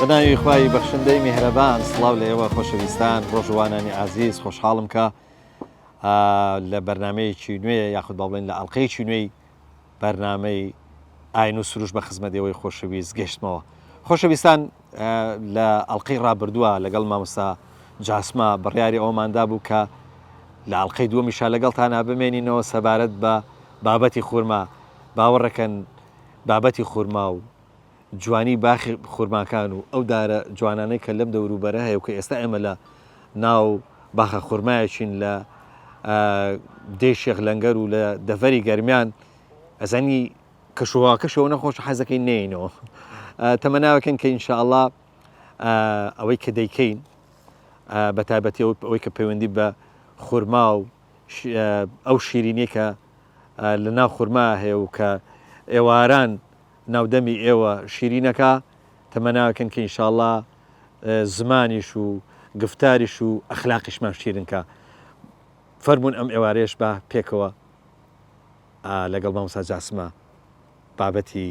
بەناوی خوای بەخشندەی میهرەبان سڵاو لە ئێوە خۆشەویستان ڕۆژوانانی عزیز خۆشحاڵم کە لە بەرنمەیەکی نوێ یاخود با بڵێن لە ئەڵلقەیەکی نوێی بەرنمەی ئاین و سروش بە خزمەتەوەی خۆشەویست گەشتمەوە. خۆشەویستان لە ئەڵلقەی ڕابردووە لەگەڵ مامۆستا جاسمە بڕیاری ئەوماندا بوو کە لە ئەڵلقەی دووەمیشا لەگەڵتانە بمێنینەوە سەبارەت بە بابەتی خورما. باوەڕەکەن بابەتی خورما و جوانی باخی خورماکان و ئەو دارە جوانانەی کە لەم دەوروبەرە هەیە و کە ئێستا ئێمە لە ناو باخە خورمایەکین لە دێ شێخ لەنگەر و لە دەڤەری گەرمیان ئەزانی کەشواکەشەوە نەخۆش حەزەکەی نێینەوە تەمەناوەکەن کە ئینشاءڵڵا ئەوەی کە دەیکەین بە تایبەتی ئەوەی کە پەیوەندی بە خورما و ئەو شیرینی کە لە ناو خورما هەیە و کە ئێواران ناودەمی ئێوە شیرینەکە تەمەناوەکەن کە ئینشاءڵڵا زمانیش و گفتاریش و ئەخلاقیشمان شیرنکە. فەرموون ئەم ئێوارەیەش بە پێکەوە لەگەڵ مامۆستا جاسمە بابەتی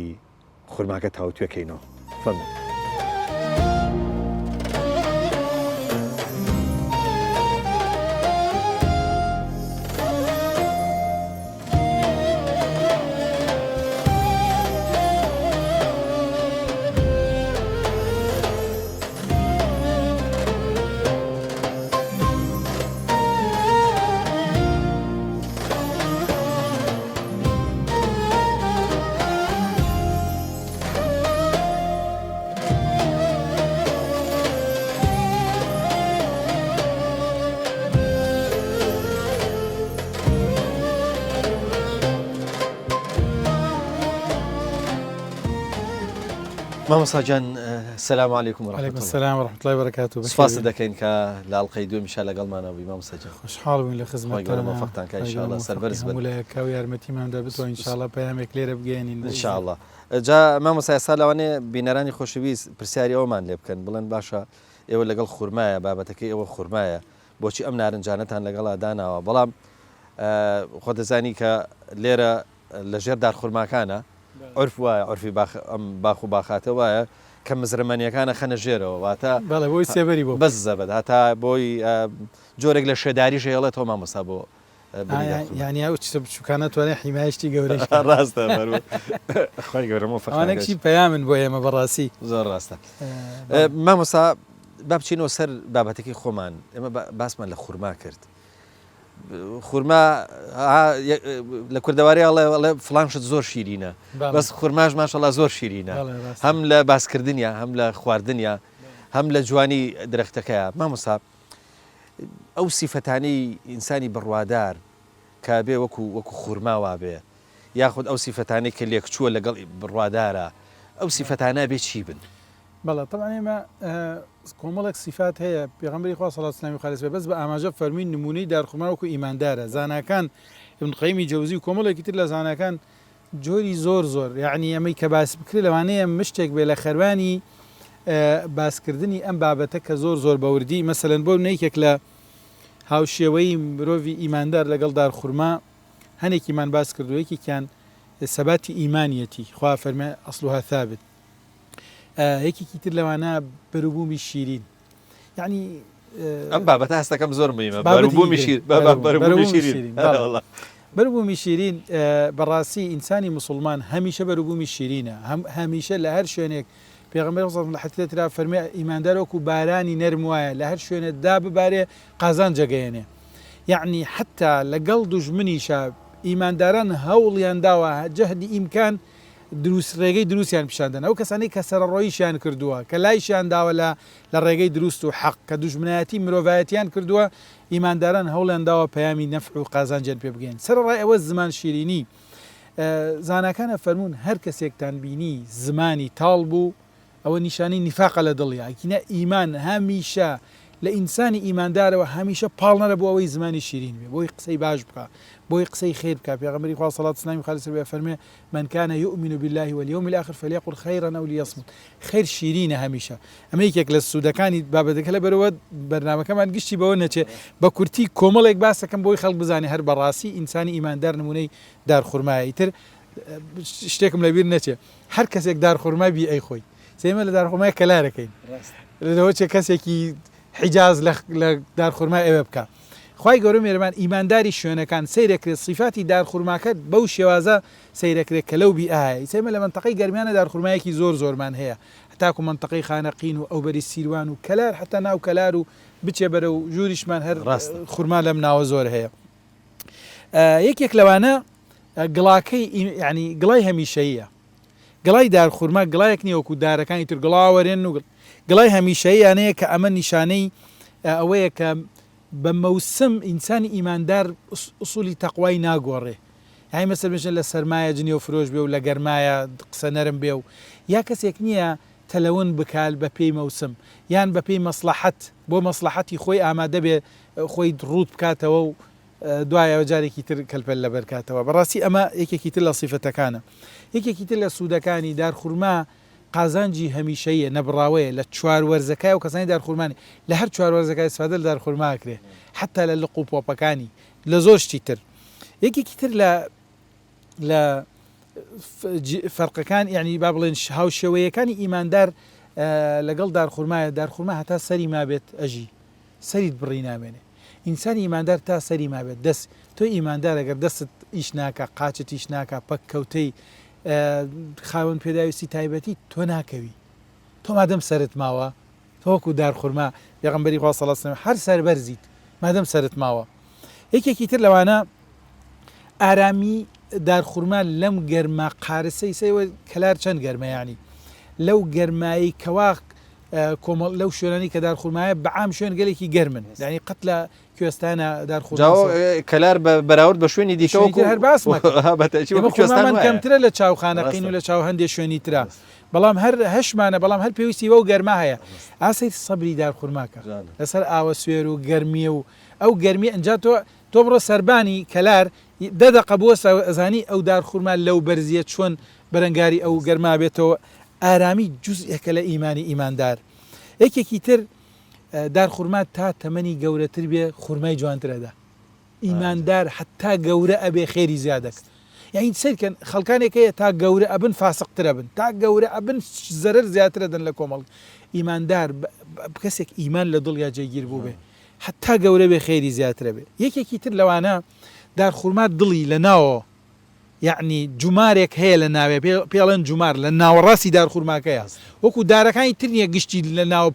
خورماکە تاوتوێکەینەوە. فەرموون. مامۆستا جان سەلام عەلەیکوم و ڕەحمەتوڵڵاه. وعەلەیکوم سەلام و ڕەحمەتوڵڵاهی و بەرەکاتوه. سوپاس دەکەین کە لە ئەڵلقەی دووەمیشا لەگەڵمانە بووی مامۆستا جان. خۆشحاڵ بووین لە خزمەتتانە. موفقتان کە ئینشاءڵڵا سەربەرز بن. هەموو یارمەتیمان دەبێتەوە ئینشاءڵڵا پەیامێک لێرە بگەێنین ئینشاءڵڵا. جا مامۆستا ئێستا لەوانەیە بینەرانی خۆشەویست پرسیاری ئەومان لێ بکەن بڵێن باشە ئێوە لەگەڵ خورمایە بابەتەکەی ئێوە خورمایە بۆچی ئەم نارنجانەتان لەگەڵا داناوە بەڵام خۆ دەزانی کە لێرە لەژێر دارخورماکانە عرف وایە عرفی ئەم باخ و باخاتە وایە کە مزرمەنیەکانە خەنە ژێرەوە واتە بەڵێ بۆی سێبەری بۆ بەس زەبەت هەتا بۆی جۆرێک لە شێداریش هێڵێتەوە مامۆستا بۆ یعنی ئەو بچووکانە توانێت حیمایشتی گەورەی ڕاستە خۆی گەورە موفقانێکی پەیامن بۆ ئێمە بەڕاستی زۆر ڕاستە. مامۆستا با بچینەوە سەر بابەتێکی خۆمان ئێمە باسمان لە خورما کرد. خورما لە کوردەواری ئەڵێ فڵانشت زۆر شیرینە بەس خورماش ماشەڵڵا زۆر شیرینە هەم لە باسکردنیە هەم لە خواردنیە هەم لە جوانی درەختەکەیە. مامۆستا ئەو سیفەتانەی ئینسانی بڕوادار کە بێ وەکو خورماوا بێ یاخود ئەو سیفەتانەی کە لێکچووە لەگەڵ بڕوادارە ئەو سیفەتانە بێ چی بن؟ بەڵێ طبعاً ئێمە کۆمەڵێک سیفات هەیە پێغەمبەری خوا صلی الله علیه و سلم بەس بە ئاماژە فەرمووی نمونەی دارخورما وەکو ئیماندارە. زاناکان ابن قەیمی جەوزی و کۆمەڵێکی تر لە زاناکان جۆری زۆر یعنی ئەمەی کە باس بکرێت لەوانەیە مشتێک بێ لە خەروانی باسکردنی ئەم بابەتە کە زۆر بەوردی مەسەلەن بۆ نەیەکێک لە هاوشێوەی مرۆڤی ئیماندار لەگەڵ دارخورما هەنێکیمان باس کردووەیەکیان سەباتی ئیمانیەتی خوا فەرمێ ئەصلها ثابت. یەکێکی تر لەوانە بەروبوومی شیرین یعنی ئەم بابەتە هەستەکەم زۆر مهمە بەروبوومی شیرین بەڕاستی ئینسانی موسڵمان هەمیشە بەروبوومی شیرینە هەمیشە لە هەر شوێنێک پێغەمبەر لە حەدیثێک ترا فەرمێ ئیماندار وەکو بارانی نەرم وایە لە هەر شوێنێ دا ببارێ قازان جەگەیەنێ. یعنی حتا لەگەڵ دوژمنیشە ئیمانداران هەوڵیان داوە جەهدی ئیمکان ڕێگەی دروستیان پیشاندن ئەو کەسانەی کە سەرڕۆیشیان کردووە کە لایشیان داوە لە ڕێگەی دروست و حەق کە دوژمنایەتی مرۆڤایەتیان کردووە ئیمانداران هەوڵیان داوە پەیامی نەفع و قازانجیان پێ بگەین. سەرڕای ئەوە زمان شیرینی زاناکانە فەرموون هەر کەسێکتان بینی زمانی تاڵ بوو ئەوە نیشانی نیفاقە لە دڵی ئەکینە ئیمان هەمیشە لە ئینسانی ئیماندارەوە هەمیشە پاڵ نەرە بۆ ئەوەی زمانی شیرین بێ بۆی قسەی باش بکە بۆی قسەی خێر بکە. پێغەمبەری خوا صلی الله علیه و سلم فەرمێ من كان يؤمن بالله واليوم الآخر فليقل خيرا أو ليصمت. خێر شیرینە هەمیشە. ئەمە یەکێک لە سوودەکانی بابەتەکە لە بەرەوە بەرنامەکەمان گشتی بەوە نەچێ بە کورتی کۆمەڵێک باس دەکەم بۆی خەڵک بزانێ هەر بەڕاستی ئینسانی ئیماندار نمونەی دارخورمایە. ئیتر شتێکم لەبیر نەچێ هەر کەسێک دارخورما بی ئەی خۆی سێمە لە دارخورمای کەلارەکەین لەوە چێ کەسێکی حیجاز لە دارخورمای ئێوە بکە خی گەورە مێرەمان ئیمانداری شوێنەکان سیرەکرێت صفاتی دارخورماکە بەو شێوازە سیرەکرێت کە لەو بیئایە سێمە لە منتەقەی گەرمیانە دارخورمایەکی زۆرمان هەیە تاکو منتەقەی خانەقین و ئەو بەری سیروان و کەلار حتا ناو کەلار و بچێ بەرە و ژووریشمان هەر خورما لەم ناوە زۆر هەیە یەکێک لەوانە گڵاکەی ینی گڵای هەمیشەیە گڵای دارخورما گڵایەک نیوەکو دارەکانی تر گڵاوەرێن و گڵای هەمیشەیانەیە کە ئەمە نیشانەی ئەوەیە کە بە مەوسم ئینسانی ئیماندار ئوسولی تەقوای ناگۆڕێ هاي مەسەر بژن لە سەرمایە جنی و فرۆش بێ و لە گەرمایە قسە نەرم بێ و یا کەسێک نییە تەلەون بکال بە پێی مەوسم یان بە پێی مەسلحەت بۆ مەسلحەتی خۆی ئامادە بێ خۆی ڕوود بکاتەوە و دوایەوە جارێکی تر کەلپەل لەبەرکاتەوە بەڕاستی ئەمە یەکێکی تر لە سیفەتەکانە یەکێکی تر لە سوودەکانی دارخورما قازانجی هەمیشەیە نەبڕاوەیە لە چوار وەرزەکای و کەسانی دارخورمانی لە هەر چوار وەرزەکای استفادە لە دارخورماکرێ حتا لە لق و پۆپەکانی لە زۆر شتی تر یەکێکی تر لە فەرقەکان یعنی با بڵێن هاوشێوەیەکانی ئیماندار لەگەڵ دارخورما هەتا سەری مابێت ئەژی سەریت بڕی نامێنێ ئینسانی ئیماندار تا سەری مابێت دەست تۆ ئیماندار ئەگەر دەستت ئیش ناکە قاچت ئیش ناکە پەک کەوتەی خاوەن پێداویستی تایبەتی تۆ ناکەوی تۆ مادەم سەرت ماوە تۆکو دارخورما پێغەمبەری خوا صلی الله علیه و سلم هەر سەربەرزیت مادەم سەرت ماوە یەکێکی تر لەوانە ئارامی دارخورما لەم گەرما قارسەی سەیوە کەلار چەند گەرمە یانی لەو گەرمایی کەوا کۆمەڵ لەو شوێنانی کە دارخورمایە بەعام شوێن گەلێکی گەرمن یعنی قەت لە کوێستانە دارخورما کەلار بەراورد بە شوێنی دیکەوە هەر باسمان کەمترە لە چاوخانەقین و لە چاو هەندێک شوێنی ترا بەڵام هەر هەشمانە بەڵام هەر پێویستی وە و گەرما هەیە ئاسەی سەبری دارخورماکە لەسەر ئاوە سوێر و گەرمیە و ئەو گەرمی ئەنجا تۆ بڕۆ سەربانی کەلار دەدەقە بۆ ئەزانی ئەو دارخورما لەو بەرزیە چۆن بەرەنگاری ئەو گەرما بێتەوە ئارامی جوزئێکە لە ئیمانی ئیماندار یەکێکی تر دارخورما تا تەمەنی گەورەتر بێ خورمای جوانترەدا ئیماندار حتا گەورە ئەبێ خێری زیادەکە یعنی سەرکەن خەڵکانێکەیە تا گەورە ئەبن فاسقترە بن تا گەورە ئەبن زەرەر زیاترە دەن لە کۆمەڵ ئیماندار کەسێک ئیمان لە دڵیا جێگیر بوو بێ حتا گەورە بێ خێری زیاترە بێ یەکێکی تر لەوانە دارخورما دڵی لە ناوە یعنی جومارێک هەیە لە ناوێ پێڵەن جومار لە ناوەڕاستی دارخورماکەیە وەکو دارەکانی تر نییە گشتی لە ناوە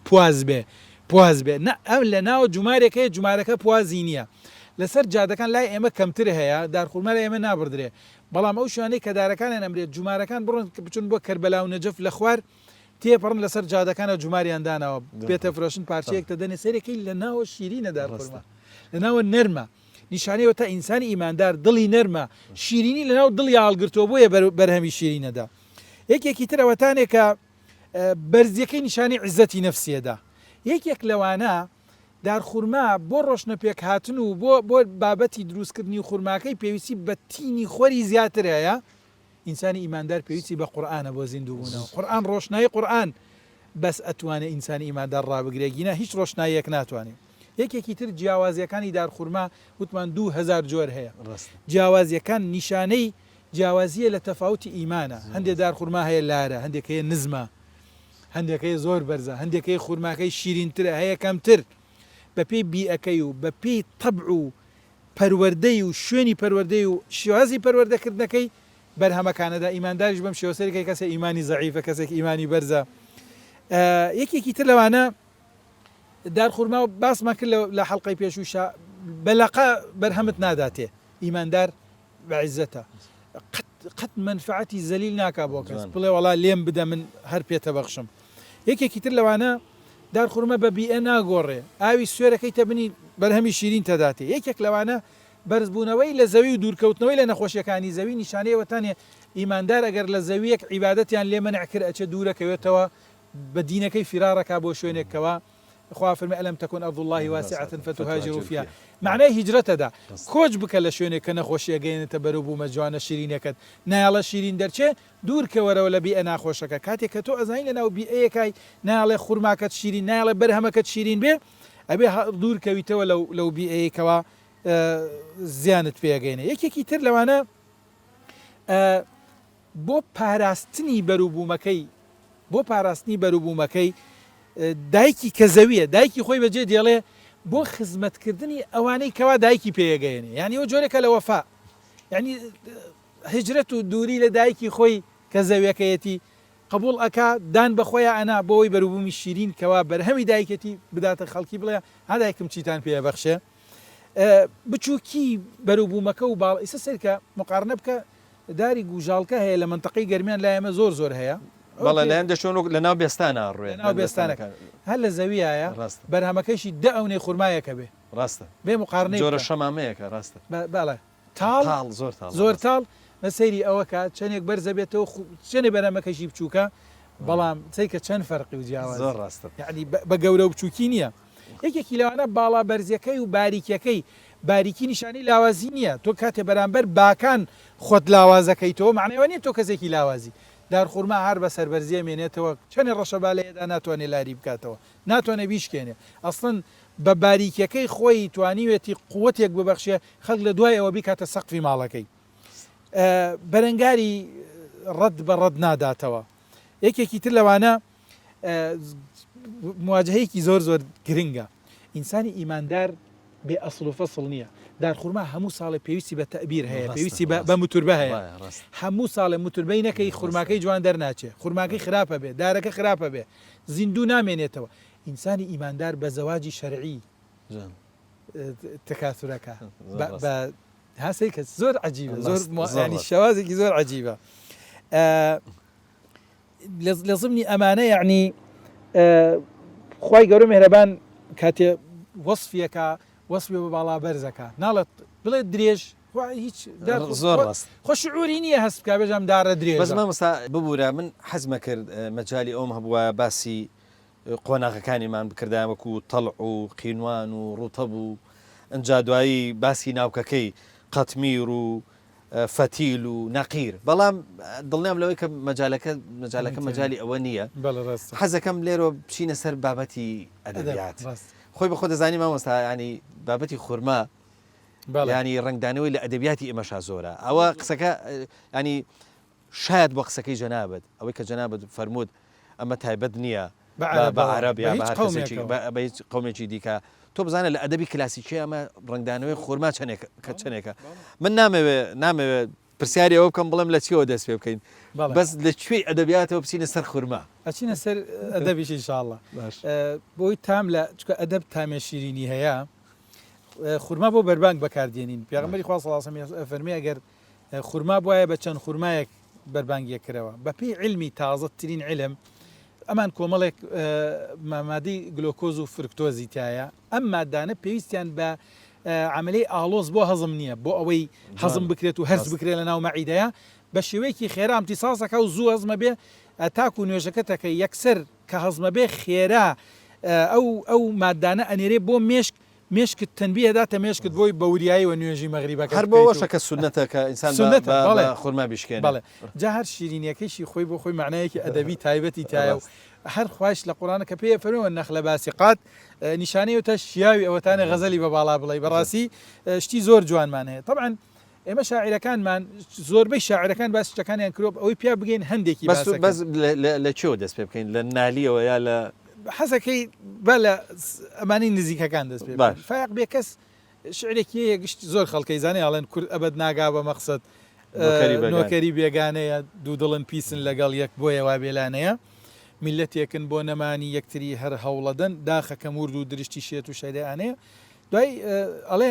پواز بێ ئەم لە ناوە جومارێک هەیە جومارەکە پوازی نییە لەسەر جادەکان لای ئێمە کەمتر هەیە دارخورما لە ئێمە نابدرێ بەڵام ئەو شوانەی کە دارەکانیان ئەمرێت جومارەکان بڕۆن بچون بۆ کەربەلا و نەجەف لە خوار تێپەڕن لەسەر جادەکانە جوماریاندانەوە بێتە فرۆشن پارچەیەک دەدەنێ سەرێکی لە ناوە شیرینە دارخورما لە ناوە نەرمە نیشانەوە تا ئینسانی ئیماندار دڵی نەرمە شیرینی لە ناو دڵی هەڵگرتەوە بۆیە بەرهەمی شیرینەدا یەکێکی ترەوەتانێکە بەرزیەکەی نیشانی عیزەتی نەفسیەدا یەکێک لەوانە دارخورما بۆ ڕۆشنە پێک هاتن و بۆ بابەتی دروستکردنی خورماکەی پێویستی بە تینی خۆری زیاتر هەیە ئینسانی ئیماندار پێویستی بە قورئانە بۆ زیندوو بوونەوە قورئان ڕۆشنایی قورئان بەس ئەتوانێت ئینسانی ئیماندار ڕابگرێگینە هیچ ڕۆشناییەک ناتوانێت یەکێکی تر جیاوازیەکانی دارخورما وتمان 2000 جۆر هەیە جیاوازیەکان نیشانەی جیاوازیە لە تەفاوتی ئیمانە هەندێک دارخورما هەیە لارە هەندێک هەیە نزمە هەندێکەکەی زۆر بەرزە هەندێکەکەی خورماکەی شیرینترە هەیە کەمتر بە پێی بیئەکەی و بە پێی تەبع و پەروەردەی و شوێنی پەروەردەی و شێوازی پەروەردەکردنەکەی بەرهەمەکانەدا ئیمانداریش بەم شێوەسەرێکی کەسە ئیمانی زەعیفە کەسێک ئیمانی بەرزە یەکێکی تر لەوانە دارخورما و باسمان کرد لە حەڵقەی پێشوشە بەلەقە بەرهەمت ناداتێ ئیماندار بەعیزەتە قەت منفعەتی زەلیل ناکا بۆ کەس بڵێ وەڵا لێم بدە من هەر پێتە بەخشم یەکێکی تر لەوانە دارخورما بە بیئە ناگۆڕێ ئاوی سوێرەکەی تەبنی بەرهەمی شیرین تەداتێ یەکێک لەوانە بەرزبوونەوەی لە زەوی و دوورکەوتنەوەی لە نەخۆشیەکانی زەوی نیشانەیەوەتانێ ئیماندار ئەگەر لە زەویەک عیبادەتیان لێ مەنع کرد ئەچە دوورەکەوێتەوە بە دینەکەی فیرارەکە بۆ شوێنێکەوە خوا فەرمێ ئەلەم تەکون ئەرض الله واسعة فتهاجروا فيها معنای هیجرەتەدا کۆچ بکە لە شوێنێک کە نەخۆشیە گەیەنێتە بەرەو بوومە جوانە شیرینەکەت نایڵە شیرین دەرچێ دوورکەوەرەوە لە بیئە ناخۆشەکە کاتێک کە تۆ ئەزانی لە ناو بیئەیەکای نایڵێ خورماکەت شیرین نایڵێ بەرهەمەکەت شیرین بێ ئەبێ دوورکەویتەوە لەو بیئەیەکەوە زیانت پێگەینە یەکێکی تر لەوانە بۆ پاراستنی بەرووبوومەکەی بۆ پاراستنی بەروبوومەکەی دایکی کە زەویە دایکی خۆی بەجێ دێڵێ بۆ خزمەتکردنی ئەوانەی کەوا دایکی پێگەێنێ یعنی ئەو جۆرێکە لە وەفا یعنی هجرەت و دووری لە دایکی خۆی کە زەویەکەیەتی قبول ئەکا دان بەخۆیان ئەنا بۆی بەروبوومی شیرین کەوا بەرهەمی دایکەتی بداتە خەڵکی بڵێ هەدایکم چیتان پێ بەخشێ بچووکی بەروبوومەکە و باڵ ئیسە سەرکە مقارنە بکە داری گوژاڵکە هەیە لە منتەقەی گەرمیان لای ئێمە زۆر هەیە بەڵێ لایەن دەشۆن لە ناو بێستانە ڕوێ ناو بێستانەکە هەر لە زەویایە بەرهەمەکەیشی دە ئەوەی خورمایەکە بێ ڕاستە بێ مقارنەی جۆرە شەمامەیەکە ڕاستە باڵێ تاڵ زۆر تاڵ مە سەیری ئەوەکە چەندێک بەرزە بێتەوە چێنێ بەرەمەکەشی بچووکە بەڵام چیکە چەند فەرقی و جیاواز زۆر ڕاستە یعنی بە گەورە و بچووکی نییە یەکێکی لەوانە باڵا بەرزەکەی و باریکەکەی باریکی نیشانی لاوازی نییە تۆ کاتێ بەرامبەر باکان خۆت لاوازەکەیتەوە معنەوە نیە تۆ کەسێکی لاوازی دارخورما هەر بە سەربەرزیە مێنێتەوە چەندێ ڕەشەبا لەیەدا ناتوانێت لاری بکاتەوە ناتوانێت بیشکێنێ ئەسڵن بە باریکەکەی خۆی توانیوێتی قووەتێک ببەخشێ خەڵک لە دوای ئەوە بیکاتە سەقفی ماڵەکەی بەرەنگاری ڕەت بە ڕەت ناداتەوە یەکێکی تر لەوانە مواجهەیەکی زۆر گرنگە ئینسانی ئیماندار بێ ئەسڵ و فەسڵ نییە دارخورما هەموو ساڵی پێویستی بە تەبیر هەیە پێویستی بە موتوربە هەیە هەموو ساڵێ موتوربەی نەکەی خورماکەی جوان دەرناچێ خورماکەی خراپە بێ دارەکە خراپە بێ زیندوو نامێنێتەوە ئینسانی ئیماندار بە زەواجی شەرعی تەکاتورەکە بە هەسەی کە زۆر عەجیبە زۆر ینی شەوازێکی زۆر عەجیبە لە ضمنی ئەمانە یعنی خوای گەورە میهرەبان کاتێ وەصفیەکە وەصفی بە باڵا بەرزەکە ناڵێت بڵێ درێژ هیچ زۆر ڕاست خۆشعوری نییە هەست بکە بێژەم دارە درێژ بەس مامۆستا ببوورە من حەزمە کرد مەجای ئەوم هەبووە باسی قۆناغەکانیمان بکردایان وەکو تەڵع و قینوان و ڕوتەب و ئەنجا دوایی باسی ناوکەکەی قەتمیر و فەتیل و نەقیر بەڵام دڵنیام لەوەی کە مەجالەکە مەجای ئەوە نییە حەزەکەم لێرە بچینە سەر بابەتی ئەدەبیات خۆی بە خۆ دەزانی مامۆستا ینی بابەتی خورما ینی ڕنگدانەوەی لە ئەدەبیاتی ئێمەشا زۆرە ئەوە قسەکە ینی شاید بۆ قسەکەی جەنابەت ئەوەی کە جەنابەت فەرموود ئەمە تایبەت نییە بە عەرەب یا بە هیچ قەومێکی دیکە تۆ بزانە لە ئەدەبی کلاسیکی ئەمە ڕنگدانەوەی خورما چەندێکە من نامەوێت پرسیاری ئەوە بکەم بڵێم لە چیەوە دەست پێ بکەین بەس لەکوێی ئەدەبیاتەوە بچینە سەر خورما ئەچینە سەر ئەدەبیش ئینشاءڵڵا بۆی تام لە چکە ئەدەب تامێ شیرینی هەیە خورما بۆ بەربانگ بەکاردێنین پێغەمبەری خوا صلی الله علیه و سلم فەرمی ئەگەر خورما بواە بە چەند خورمایەک بەربانگیە کرەوە بەپێی علمی تازەترین علم ئەمان کۆمەڵێک مادەی گلۆکۆز و فرکتۆزی تایە ئەم مادانە پێویستیان بە عملی ئاڵۆز بۆ هەزم نییە بۆ ئەوەی هەزم بکرێت و هەرز بکرێت لە ناو مەعیدەیە بە شێوەیەکی خێرا ئەمتیساسەکە و زوو هەزمە بێ تاکو و نوێژەکەتەکە یەکسەر کە هەزمە بێ خێرا ئەو مادانە ئەنێرێ بۆ مێشکت تەنبیه داتە مێشکت بۆی بەوریایی و نوێژی مەغریبەکە هەر بۆەوەشە کە سونەتەکە ئینسان خورما بیشکێن بەڵێ جا هەر شیرینیەکەیشی خۆی بۆ خۆی معنایەکی ئەدەبی تایبەتی تایە و هەر خوایش لە قورآنە کە پێ فەرمووە نەخلە باسیقات نیشانەیەتە شیاوی ئەوەتانە غەزەلی بە باڵا بڵێ بەڕاستی شتی زۆر جوانمان هەیە طبعا ئێمە شاعیرەکانمان زۆربەی شاعیرەکان باسی شتەکانیان کرۆ ئەوەی پیا بگەین هەندێکی بەس لە چۆ دەست پێ بکەین لە نالیەوە یا لە حەزەکەی بە لە ئەمانی نزیکەکان دەست پێ فایق بێ کەس شعرێکی گشت زۆر خەڵکەی زانێ ئاڵێن کورد ئەبد ناگا بە مەقسەد نۆکەری بێگانەیە دوو دڵن پیسن لەگەڵ یەک بۆیە وا بێلانەیە میلەتێکن بۆ نەمانی یەکتری هەر هەوڵەدەن داخەکە مورد و درشتی شێت و شەیدەیانەیە دوای ئەڵێ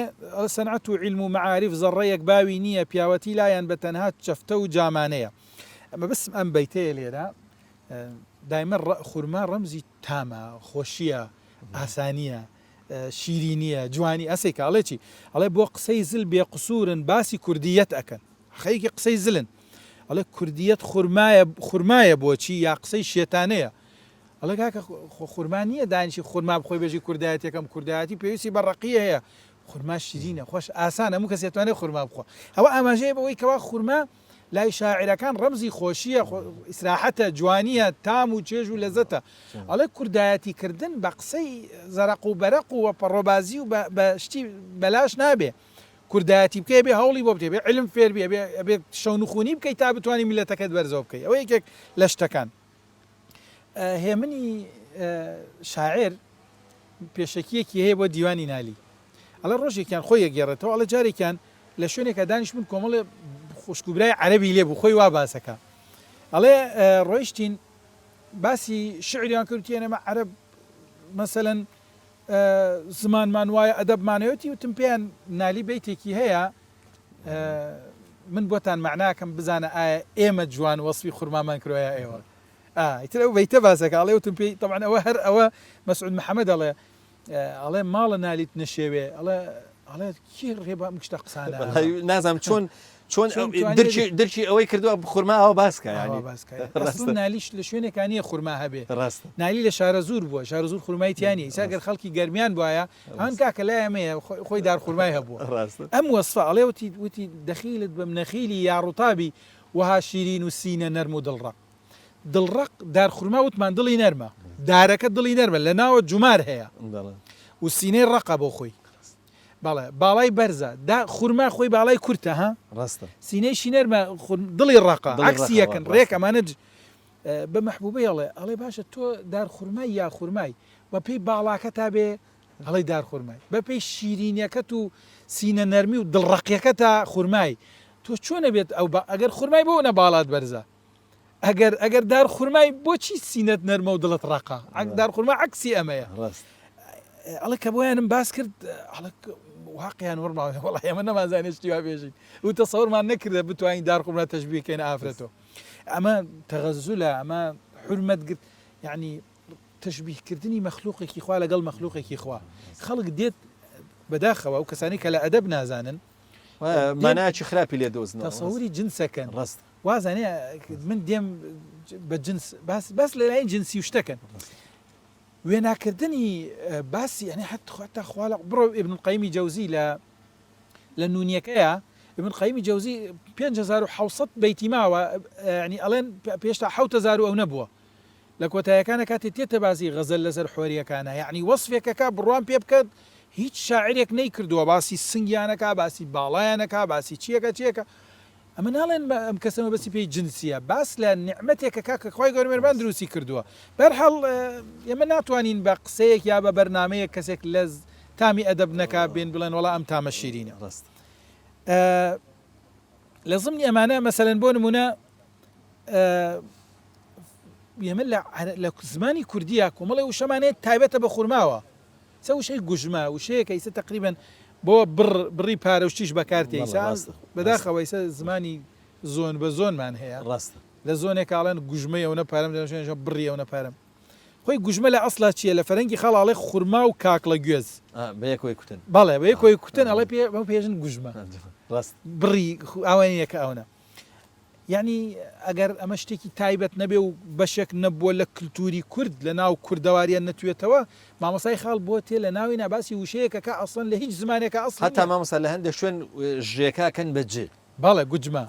سەنعەت و عیلم و مەعاریف زەڕەیەک باوی نییە پیاوەتی لایەن بە تەنها چەفتە و جامانەیە ئەمە بەس ئەم بەیتەیە لێرە دایمە خورما ڕەمزی تامە خۆشیە ئاسانیە شیرینیە جوانی ئەسێکە ئەڵێ چی ئەڵێ بۆ قسەی زل بێ قسوورن باسی کوردیەت ئەکەن خەیەکی قسەی زلن ئەڵێ کوردیەت خورمایە بۆچی یا قسەی شێتانەیە ئەڵێ کاکە خورما نییە دانیشی خورما بخۆی بێژی کوردایەت یەکەم کوردایەتی پێویستی بەڕقیە هەیە خورما شیرینە خۆش ئاسانە هەموو کەس دەتوانێت خورما بخۆ ئەوە ئاماژەیە بەوەی کەوا خورما لای شاعیرەکان ڕەمزی خۆشیە ئیسراحەتە جوانیە تام و چێژ و لەزەتە ئەڵێ کوردایەتی کردن بە قسەی زەرق و بەرەق و پەڕۆبازی و بە شتی بەلاش نابێ کوردایەتی بکەی بێ هەوڵی بۆ بتێ بێ علم فێر بێ شەون و خونی بکەیت تا بتوانانی میلەتەکەت بەرزەوە بکەیت ئەوە یەکێک لە شتەکان هێمنی شاعر پێشەکیەکی هەیە بۆ دیوانی نالی ئەڵە ڕۆژێکیان خۆی یەگەێڕێتەوە ئەڵە جارێکیان لە شوێنێکە دانیش من کۆمەڵێ خوشکوبرای عەرەبی لێبوو خۆی وا باسەکە ئەڵێ ڕۆیشتین باسی شعریان کردوتیانەمە عەرەب مەسەلەن زمانمان وایە ئەدەبمانەوەتی وتم پێیان نالی بەیتێکی هەیە من بۆتان معناکەم بزانە ئایا ئێمە جوان وەسفی خورمامان کردوایە ئێوە ئیتر ئەو بەیتە باسەکە ئەڵێ وتم پێی طبعاً ئەوە هەر ئەوە مەسعود محەممەد ئەڵێ ماڵە نالیت نەشێوێ ئەڵێ کی ڕێبا مشتە قسانە نازانم چۆن دەرچی ئەوەی کردووە خورما ئەوە باسکە ینی نالیش لە شوێنێکانیە خورما هەبێ ڕاستە نالی لە شارە زور بووە شارە زور خورمایتیانی ئیساگەر خەڵکی گەرمیان بواە هەن کاکە لای ئەمەیە خۆی دار خورمای هەبووە ئەم وەصفە ئەڵێ وتی دەخیلت بە منەخیلی یاڕوتابی وها شیرین و سینە نەرم و دڵڕق دار خورما وتمان دڵی نەرمە دارەکە دڵی نەرمە لە ناوە جومار هەیە و سینەی ڕقە بۆ خۆی بەڵێ باڵای بەرزە خورما خۆی باڵای کورتە ها ڕاستە سینەیشی نەرمە دڵی ڕقە عکسی یەکەن ڕێک ئەمانە بە مەحبوبەی ئەڵێ باشە تۆ دار خورمای یا خورمای بە پێی باڵاکە تا بێ هەڵی دار خورمای بە پێی شیرینیەکەت و سینە نەرمی و دڵڕقیەکە تا خورمای تۆ چۆنە بێت ئەو ئەگەر خورمای بۆ نە باڵات بەرزە ئەگەر دار خورمای بۆچی سینەت نەرمە و دڵت ڕقە دار خورما عکسی ئەمەیە ئەڵە کە بۆیانم باس کرد واقعیان وەرماوە وەڵی ئێمە نەمازانێشتی وا بێژین و تەسەوڕمان نەکردە بتوانین دار خورما تەشبیهکەین ئافرەتەوە ئەمە تەغەزولە ئەمە حورمەت گرت یعنی تەشبیهکردنی مەخلوقێکی خوا لەگەڵ مەخلوقێکی خوا خەڵک دێت بەداخەوە و کەسانی کە لە ئەدەب نازانن ماناچی خراپی لێ دۆزن تەسەوری جنسەکەن ڕاست وازانێ من دێم بە جنس باس لەلایەن جنسی و شتەکەن وێناکردنی باسی ئەنی حتا خوا بڕۆ ئیبن القەیمی جەوزی لە نونیەکەیە ابن القەیمی جەوزی 5700 بەیتی ماوە ینی ئەڵێن پێشتا 7000 ئەو نەبووە لە کۆتایەکانە کاتێ تێتە باسی غەزەل لەسەر حۆریەکانە یعنی وەصفێکەکە بڕوان پێ بکات هیچ شاعرێک نەیکردووە باسی سنگیانەکە باسی باڵایانەکە باسی چیەکە ئەمە ناڵێن ئەم کەسەمە بەسی پێی جنسیە باس لە نیعمەتێکە کاکە خۆی گەورمێربان دروستی کردووە بەرحەڵ ئێمە ناتوانین بە قسەیەک یا بە بەرنامەیە کەسێک لە تامی ئەدەب نەکا بێن بڵێن وەڵا ئەم تامە شیرینە ڕاست لە زمنی ئەمانە مەسەلەن بۆ نمونە ئێمە لە زمانی کوردیە کۆمەڵی وشەمانێت تایبەتە بە خورماوە سە وشەی گوژمە وشەیەکە ئیسە تقریبن بۆ بڕی پارەشتیش بەکارتێ بەداخەوە ئیسە زمانی زۆن بە زۆنمان هەیە ڕاستە لە زۆنێکاڵەن گوژمە ئەو نەپارەم دەژێنژە بڕی ئەو نەپارەم خۆی گوژمە لە ئەسڵا چییە لە فەرەنگی خەڵاڵێ خورما و کاکڵە گوێز بەیەکۆی کوتن بەڵێ بە یەکۆی کوتن ئەڵێ پێژن گوژمە ڕاست بڕی ئاوانیەکە ئەوە یعنی ئەگەر ئەمە شتێکی تایبەت نەبێ و بەشێک نەبووە لە کللتوری کورد لە ناو کوردەواریان نەتوێتەوە مامۆسای خاڵ بۆ تێ لە ناوی ناباسی وشەیەکە ئەسڵن لە هیچ زمانێکە ئەسڵ هەتا مامۆستا لە هەندێک شوێن ژێکاکەن بەجێ بەڵێ گوجمە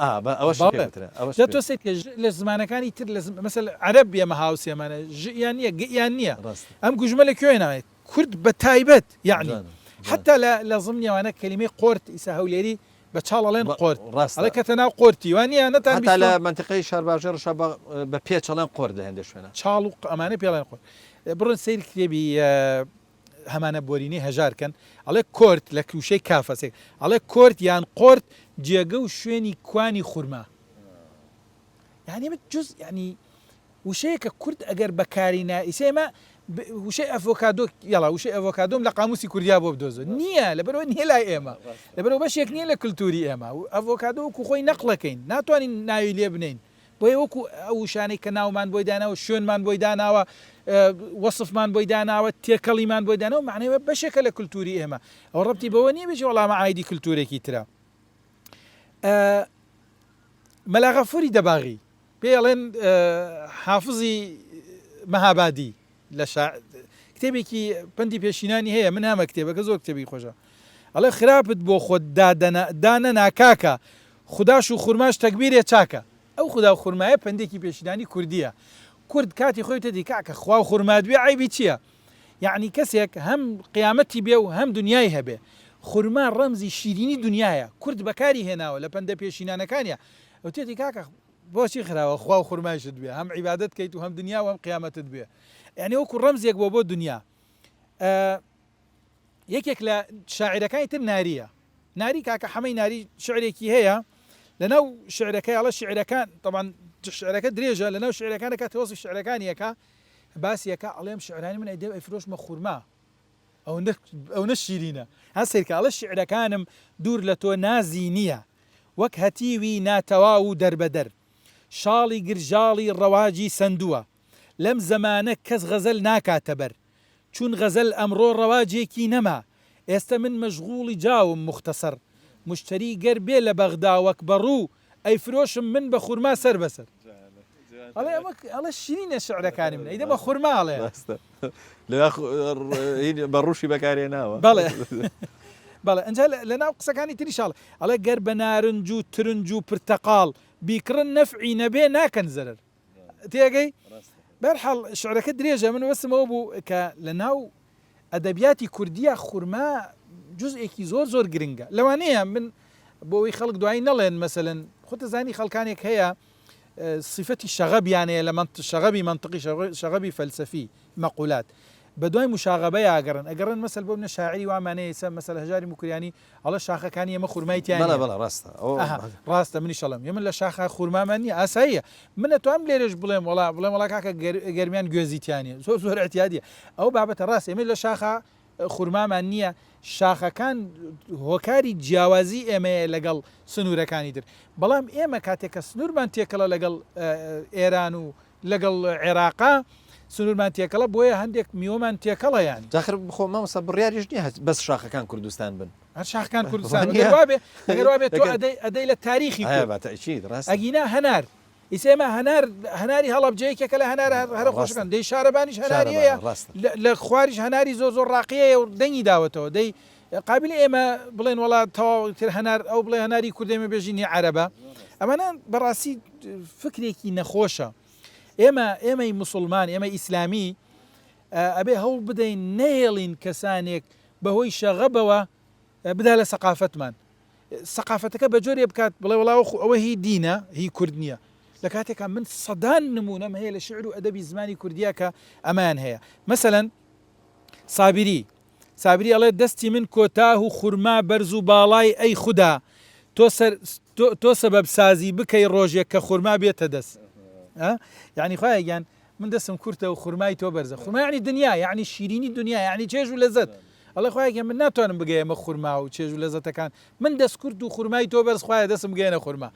تۆ سێت لە زمانەکانی تر مەسەل عەرەب ئێمە هاوسێمانە ژیان نییە گەیان نییە ئەم گوژمە لە کوێ ناوێت کورد بە تایبەت یعنی حتا لە زمنیەوانە کەلیمەی قۆرت ئیسا هەولێری بە چاڵەڵێن قۆرت ئەڵێ کەتە ناو قۆرتی وانە نەتان لە منتقەی شارباژێڕ بە پێچەڵێن قۆرد لە هەندێک شوێنە چاڵ و ئەمانە پێڵێن قۆرت بڕن سیر کتێبی هەمانە بۆرینی هەژارکەن ئەڵێ کۆرت لە کوشەی کافەسێک ئەڵێ کۆرت یان قۆرت جێگە و شوێنی کوانی خورما یعنی جز ینی وشەیەکە کورد ئەگەر بەکارینا ئیسێمە وشەی ئەڤۆکادۆ یاڵا وشەی ئەڤۆکادۆم لە قاموسی کوردیا بۆ بدۆزە نییە لەبەرەوە نییە لای ئێمە لەبەرەوە بەشێک نییە لە کللتوری ئێمە و ئەڤۆکادۆ وەکو خۆی نەقلەکەین ناتوانین ناوی لێ بنین بۆیە وەکو ئەو شانەی کە ناومان بۆی داناوە شوێنمان بۆی داناوە وەصفمان بۆی داناوە تێکەڵیمان بۆی دانەوە معنەوە بەشێکە لە کللتوری ئێمە ئەو ڕەبتی بەوە نییە بێژ وەڵامە عایدی کللتورێکی ترە مەلا غەفوری دەباغی پێڵێن حافزی مەهابادی لە کتێبێکی پندی پێشینانی هەیە من هەمە کتێبەکە زۆر کتێبی خۆشە ئەڵێ خراپت بۆ خۆت دانە ناکاکە خودداش و خورماش تەکبیرێ چاکە ئەو خوددا و خورمایە پندێکی پێشینانی کوردیە کورد کاتی خۆی تەدی کاکە خوا خورمادوێ عیبی چییە یعنی کەسێک هەم قیامەتی بێ و هەم دنیای هەبێ خورما ڕەمزی شیرینی دنیاە کورد بەکاری هێناوە لە پەندە پێشینانەکانیە ئەو تێتی کاکە بۆچی خراوە خوا و خورمایشت بێ هەم عیبادەت کەیت و هەم دنیا و هەم قیامەتت بێ یعنی وەکو ڕەمزێک بۆ دنیا یەکێک لە شاعیرەکانی تر ناریە ناری کاکە حەمەی ناری شعرێکی هەیە لەناو شعرەکەی ئەڵە شعرەکان طبعا شعرەکە درێژە لەناو شعرەکانەکە تەوەسی شعرەکانیەکە باسیەکە ئەڵێم شعرانی من ئەیدێ ئەیفرۆشمە خورما ئەو نە شیرینە هەسێکە ئەڵە شعرەکانم دوور لە تۆ نازی نییە وەک هەتیوی ناتەوا و دەربەدەر شاڵی گرژاڵی ڕەواجی سندووە لەم زەمانە کەس غەزەل ناکاتە بەر چون غەزەل ئەمڕۆ ڕەواجێکی نەما ئێستا من مەشغوڵی جاوم مختصر مشتری گەر بێ لە بەغدا وەک بەڕوو ئەیفرۆشم من بە خورما سەر بەسەر ئەڵە شیرینە شعرەکانی من ئەیدە بە خورماڵێ بەڕوشی بەکارێ ناوە بەڵێ بەڵێ ئەنج لە ناو قسەکانی تریشاڵ ئەڵێ گەر بە نارنج و ترنج و پرتەقاڵ بیکڕن نەفعی نەبێ ناکەن زەرەر تێگەی بەرحەڵ شعرەکە درێژە من وەسمەوە بوو کە لە ناو ئەدەبیاتی کوردیە خورما جزئێکی زۆر گرنگە لەوانەیە من بۆەوەی خەڵک دوایی نەڵێن مەسەلەن خۆتە زانی خەڵکانێک هەیە صفەتی شەغەبیانەیە لە شەغەبی منطقی شەغەبی فەلسەفی مەقولات بە دوای مشاغبەیە ئەگەڕن مەسەل بۆ منە شاعری وامانەیە سە مەسەل هەژاری موکریانی ئەڵە شاخەکانی ئەمە خورمایتیان ڕاستە منی شەڵم من لە شاخە خورمامان نیە ئاساییە منە تو ئەم لێرەش بڵێم وڵا کاکە گەرمیان گوێزیتیانە زۆر ئەتیادیە ئەو بابەتە ڕاست ئێمە لە شاخە خورمامان نییە شاخەکان هۆکاری جیاوازی ئێمەیە لەگەڵ سنوورەکانی تر بەڵام ئێمە کاتێککە سنوورمان تێکەڵە لەگەڵ ئێران و لەگەڵ عێراقا سنوورمان تێکەڵە بۆیە هەندێک میوەمان تێکەڵە یان جاخر بخۆمە مەسە بڕیاریش نییە بەس شاخەکان کوردستان بن هەر شاخەکان کوردستان ئەگەر وابێت تۆ ئەدەی لە تاریخی ئەگینا هەنار ئیسێمە هەناری هەڵەبجەیەکێکە لە هەنار هەرە خۆشەکان دەی شارەبانیش هەناریەیە لە خواریش هەناری زۆر ڕاقیەیە و دەنگی داوەتەوە دەی قابل ئێمە بڵێن وڵات تەواو تر هەنار ئەو بڵێ هەناری کوردێمە بێژینی عەرەبە ئەمانە بەڕاستی فکرێکی نەخۆشە ئێمەی مسلمان ئێمە ئیسلامی ئەبێ هەوڵ بدەین نێڵین کەسانێک بەهۆی شەغەبەوە بدا لە سەقافەتمان سەقافەتەکە بە جۆرێ بکات بڵێ وڵاو ئەوە هی دینە هی کورد نییە لە کاتێکە من سەدان نمونەم هەیە لە شعر و ئەدەبی زمانی کوردیە کە ئەمان هەیە مەسەلەن سابری ئەڵێ دەستی من کۆتاه و خورما بەرز و باڵای ئەی خودا تۆ سەبەب سازی بکەی ڕۆژێک کە خورما بێتە دەست یعنی خۆیان من دەستم کورتە و خورمای تۆ بەرزە خورما یعنی دنیا یعنی شیرینی دنیا یعنی چێژ و لەزەت ئەڵێ خۆیان من ناتوانم بگەیمە خورما و چێژ و لەزەتەکان من دەست کورت و خورمای تۆ بەرز خۆیان دەستم گەێنە خورما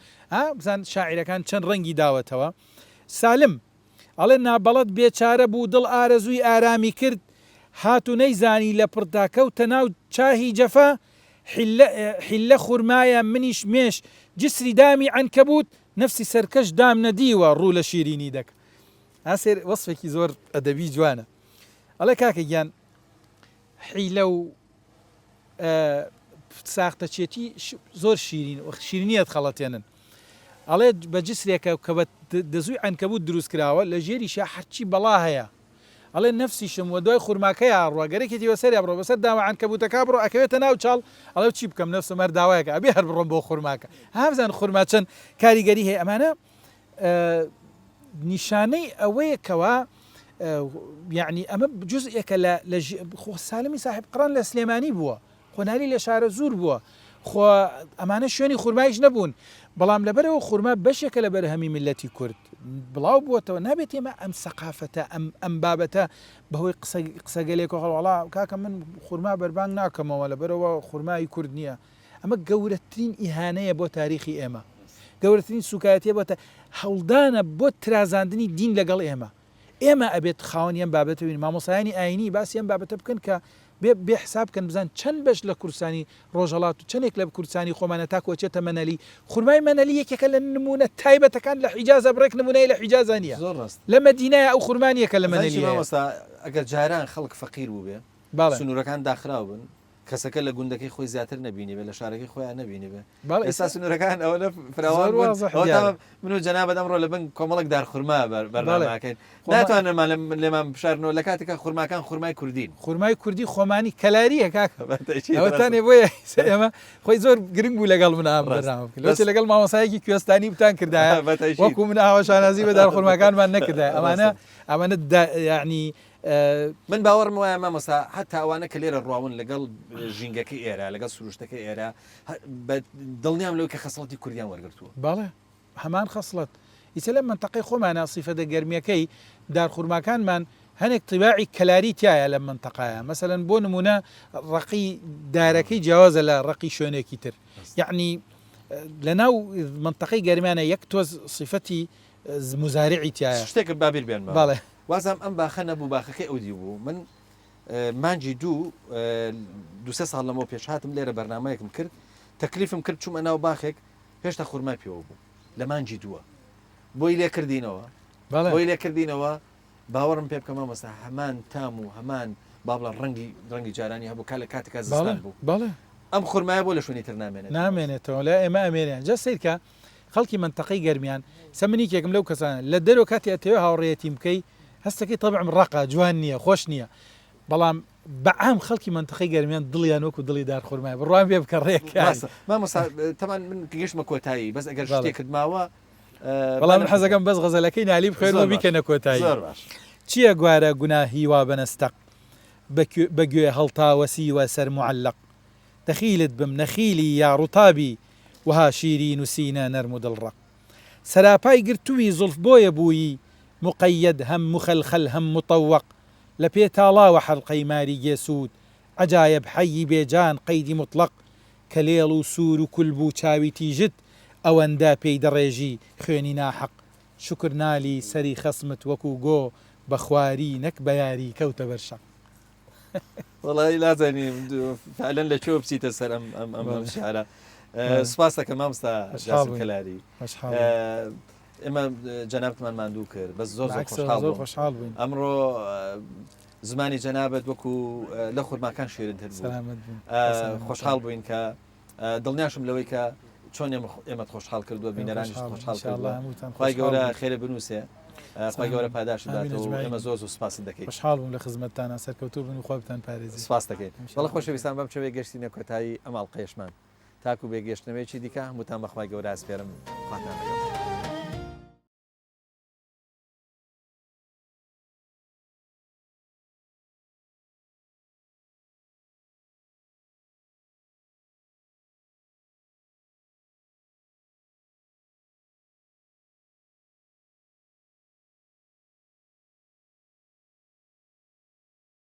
بزان شاعیرەکان چەند ڕەنگی داوەتەوە سالم ئەڵێ نابەڵەت بێچارە بوو دڵ ئارەزووی ئارامی کرد هات و نەیزانی لە پڕداکەوتە ناو چاهی جەفا حیلە خورمایە منیش مێش جسری دامی عنکەبوت نفسی سەرکەش دام نەدیوە ڕوو لە شیرینی دەکە ئاسێر وەسفێکی زۆر ئەدەبی جوانە ئەڵێ کاکە گیان حیلە و ساختەچێتی زۆر شیرینیت خەڵەتێنن ئەڵێ بە جسرێکە کە بە دەزووی عنکەبوت دروست کراوە لە ژێریشە هەرچی بەڵا هەیە ئەڵێ نفسیشم وە دوای خورماکەی ئاڕواگەرێکی وەسەری بڕۆ بەسەر داوە عنکەبوتەکە بڕۆ ئەکەوێتە ناو چاڵ ئەڵێ چی بکەم نفسم هەر داوایەکە ئەبێ هەر بڕۆم بۆ خورماکە هەمزان خورما چەند کاریگەری هەیە ئەمانە نیشانەی ئەوەیەکەوە یعنی ئەمە جزئێکە لە خۆ سالمی صاحب قڕان لە سلێمانی بووە خۆنالی لە شارە زوور بووە خۆ ئەمانە شوێنی خورمایش نەبوون بەڵام لەبەرەوە خورما بەشێکە لە بەرهەمی میلەتی کورد بڵاو بووەتەوە نابێت ئێمە ئەم سەقافەتە ئەم بابەتە بەهۆی قسەگەلێک وڵا کاکە من خورما بەربانگ ناکەمەوە لەبەرەوە خورمای کورد نییە ئەمە گەورەترین ئیهانەیە بۆ تاریخی ئێمە گەورەترین سوکایەتیە بۆ هەوڵدانە بۆ ترازاندنی دین لەگەڵ ئێمە ئەبێت خاوەنیان بابەتە بین مامۆسایانی ئاینی باسییان بابەتە بکەن کە بێ حساب بکەن بزان چەند بەش لە کوردستانی ڕۆژهەڵات و چەندێک لە کوردستانی خۆمانە تاکۆچێتە مەنەلی خورمای مەنەلی یەکێکە لە نمونە تایبەتەکان لە حیجازە بڕێک نمونەیە لە حیجازە نیە لە مەدینایە ئەو خورمانیەکە لە مەنەلی ئەگەر جاران خەڵک فەقیر بوو بێ سنوورەکان داخراو بن کەسەکە لە گوندەکەی خۆی زیاتر نبینی بێ لە شارەکەی خۆیان نبینی بێ بەڵێ ئێستا سنوورەکان ئەوە فراوان من و جەنابەت ئەمڕۆ لە بن کۆمەڵک دارخورما بەرنامەکەین ناتوانێتمان لێمان بشارنەوە لە کاتێکە خورماکان خورمای کوردین خورمای کوردی خۆمانی کەلاریە کاکە ئەوەتانێ بۆیە ئێمە خۆی زۆر گرنگ بوو لەگەڵ من بەرنامەکە لەگەڵ مامۆسایەکی کوێستانی بتان کردایە وەکو من ئاوەشانازی بە دارخورماکانمان نەکردا ئەمانە یعنی من باوەڕم وایە مامۆستا حتا ئەوانە کە لێرە ڕواون لەگەڵ ژینگەکەی ئێرە لەگەڵ سروشتەکەی ئێرە دڵنیام لەوەی کە خەسڵەتی کوردیان وەرگرتووە باڵێ هەمان خەسڵەت ئیسە لە منتەقەی خۆمانە سیفەتە گەرمیەکەی دارخورماکانمان هەنێک طیباعی کەلاری تایە لە منتەقایە مەسەلەن بۆ نمونە ڕقی دارەکەی جیاوازە لە ڕقی شوێنێکی تر یعنی لە ناو منتەقەی گەرمیانە یەک تۆز سیفەتی مزارعی تایە شتێکە بابیر بێن باڵێ وازم ئەم باخە نەبوو باخەکەی ئەودی بوو من مانجی دو سێ ساڵ لەمەوە پێش هاتم لێرە بەرنامەیەکم کرد تەکلیفم کرد چوومە ناو باخێک هێشتا خورمای پێوە بوو لە مانجی دووە بۆی لێ کردینەوە باوەڕم پێ بکەم مامۆستا هەمان تام و هەمان بابڵە ڕەنگی جارانی هەبوو کا لە کاتێکا زستان بوو باڵێ ئەم خورمایە بۆ لە شوێنی تر نامێنێتەوە لە ئێمە ئەمێنیان جە سیرکە خەڵکی منتەقەی گەرمیان سەمنیکێکم لەو کەسانە لە دەرەوە کاتی ئەتەوێ هاوڕێتی بکەی هەستەکەی طبعم ڕقا جوان نییە خۆش نییە بەڵام بەعام خەڵکی منتەقەی گەرمیان دڵیان وەکو دڵی دارخورمای بڕوان بێ بکە ڕێک مامۆستا تەمان من گەشتمە کۆتایی بەس ئەگەر شتێکت ماوە بەڵام حەزەکەم بەس غەزەلەکەی نالی بخێنەوە بیکەنە کۆتایی چییە گوارە گوناهی وا بەنەستەق بەگوێ هەڵتاوەسی سەر معلق دەخیلت بم نەخیلی یا ڕووتابی وها شیرین و سینە نەرم و دڵڕق سەراپای گرتووی زولف بۆیە بووی مقيد هم مخلخل هم مطوق لبي تاڵاوە حەڵقەی ماری گێسوود عجایب حەیی بێجان قەیدی مطلق کەلێڵ و سوور و کول بوو چاوی تیژت ئەوەندە پێی دەڕێژی خوێنی ناحەق شکر نالی سەری خەسمت وەکو گۆ بە خواری نەک بە یاری کەوتە بەرشەق وڵی لازانیم فعلەن لە چۆ بچیتە سەر ئەم شعرە سپاس دەکەم مامۆستا جاسم کەلاری ئێمە جەنابتمان ماندوو کرد بەس زۆر خۆشحاڵ بووین ئەمڕۆ زمانی جەنابەت وەکو لە خورماکان شێرنتر بوو خۆشحاڵ بووین کە دڵنیاشم لەوەی کە چۆن ئێمە خۆشحاڵ کردووە بینەرانیش خۆشحاڵ کردووە خی گەورە خێرە بنووسێ خی گەورە پاداش داتەوە ئێمە زۆر سوپاس دەکەین خۆشحاڵ بووم لە خزمەتتانە سەرکەوتوو بن و خۆتان پارێزی سپاس دەکەین بەڵە خۆشەویستان بەم چاوێ گەشتینە کۆتایی ئەماڵ قەیشمان تاکو بێگەشتنەوەیکی دیکە هەمووتان بەخوای گەورە ئاسپێرم خواتان